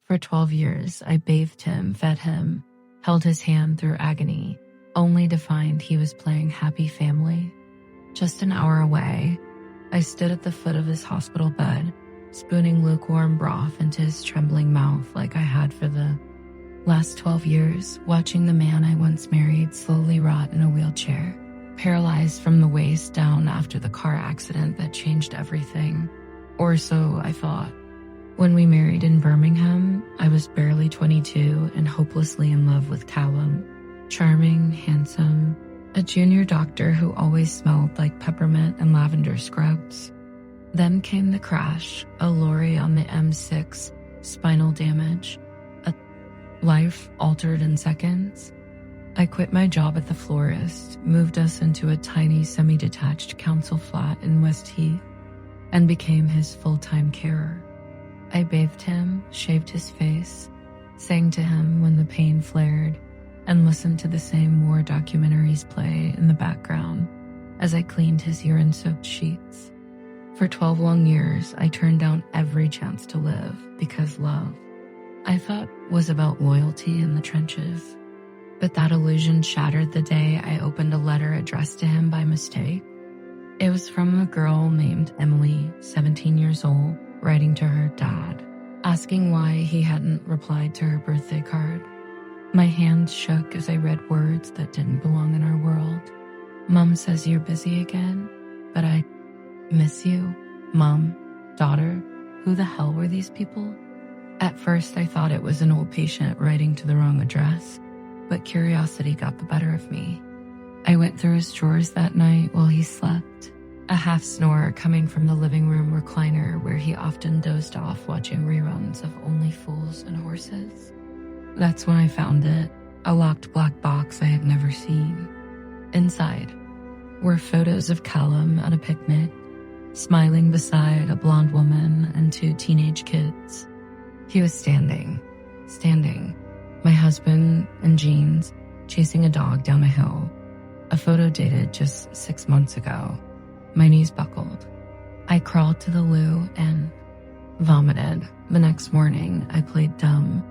For 12 years, I bathed him, fed him, held his hand through agony, only to find he was playing happy family. Just an hour away, I stood at the foot of his hospital bed, spooning lukewarm broth into his trembling mouth like I had for the last 12 years, watching the man I once married slowly rot in a wheelchair, paralyzed from the waist down after the car accident that changed everything. Or so I thought. When we married in Birmingham, I was barely 22 and hopelessly in love with Callum. Charming, handsome, a junior doctor who always smelled like peppermint and lavender scrubs. Then came the crash, a lorry on the M6, spinal damage, a life altered in seconds. I quit my job at the florist, moved us into a tiny semi-detached council flat in West Heath, and became his full-time carer. I bathed him, shaved his face, sang to him when the pain flared, and listened to the same war documentaries play in the background as I cleaned his urine-soaked sheets. For 12 long years, I turned down every chance to live because love, I thought, was about loyalty in the trenches. But that illusion shattered the day I opened a letter addressed to him by mistake. It was from a girl named Emily, 17 years old, writing to her dad, asking why he hadn't replied to her birthday card. My hands shook as I read words that didn't belong in our world. Mom says you're busy again, but I miss you. Mom, daughter, who the hell were these people? At first I thought it was an old patient writing to the wrong address, but curiosity got the better of me. I went through his drawers that night while he slept, a half snore coming from the living room recliner where he often dozed off watching reruns of Only Fools and Horses. That's when I found it, a locked black box I had never seen. Inside were photos of Callum at a picnic, smiling beside a blonde woman and 2 teenage kids. He was standing, my husband in jeans, chasing a dog down a hill. A photo dated just 6 months ago. My knees buckled. I crawled to the loo and vomited. The next morning, I played dumb,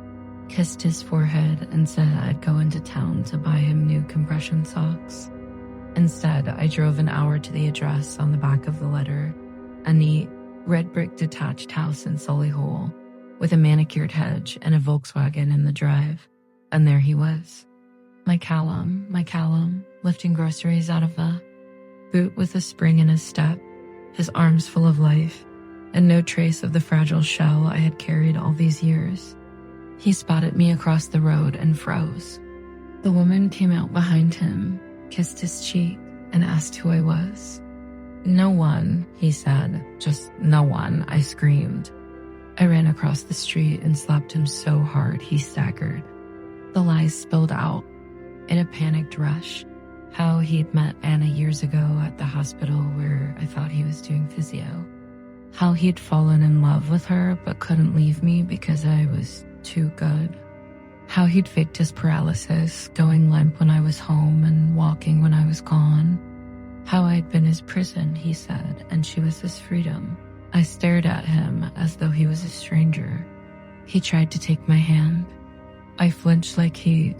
kissed his forehead, and said I'd go into town to buy him new compression socks. Instead, I drove an hour to the address on the back of the letter, a neat, red brick detached house in Solihull, with a manicured hedge and a Volkswagen in the drive. And there he was. My Callum, lifting groceries out of a boot with a spring in his step, his arms full of life, and no trace of the fragile shell I had carried all these years. He spotted me across the road and froze. The woman came out behind him, kissed his cheek, and asked who I was. No one, he said. Just no one, I screamed. I ran across the street and slapped him so hard he staggered. The lies spilled out in a panicked rush. How he'd met Anna years ago at the hospital where I thought he was doing physio. How he'd fallen in love with her but couldn't leave me because I was too good. How he'd faked his paralysis, going limp when I was home and walking when I was gone. How I'd been his prison, he said, and she was his freedom. I stared at him as though he was a stranger. He tried to take my hand. I flinched like he'd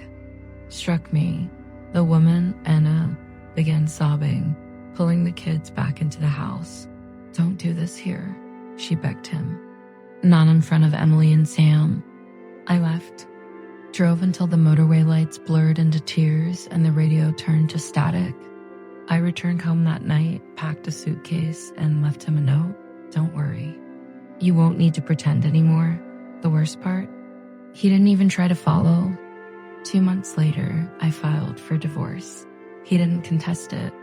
struck me. The woman, Anna, began sobbing, pulling the kids back into the house. Don't do this here, she begged him. Not in front of Emily and Sam. I left. Drove until the motorway lights blurred into tears and the radio turned to static. I returned home that night, packed a suitcase, and left him a note. Don't worry. You won't need to pretend anymore. The worst part? He didn't even try to follow. 2 months later, I filed for divorce. He didn't contest it.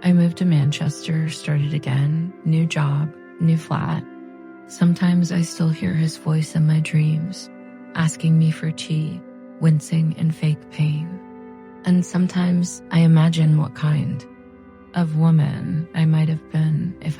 I moved to Manchester, started again, new job, new flat. Sometimes I still hear his voice in my dreams, asking me for tea, wincing in fake pain. And sometimes I imagine what kind of woman I might have been if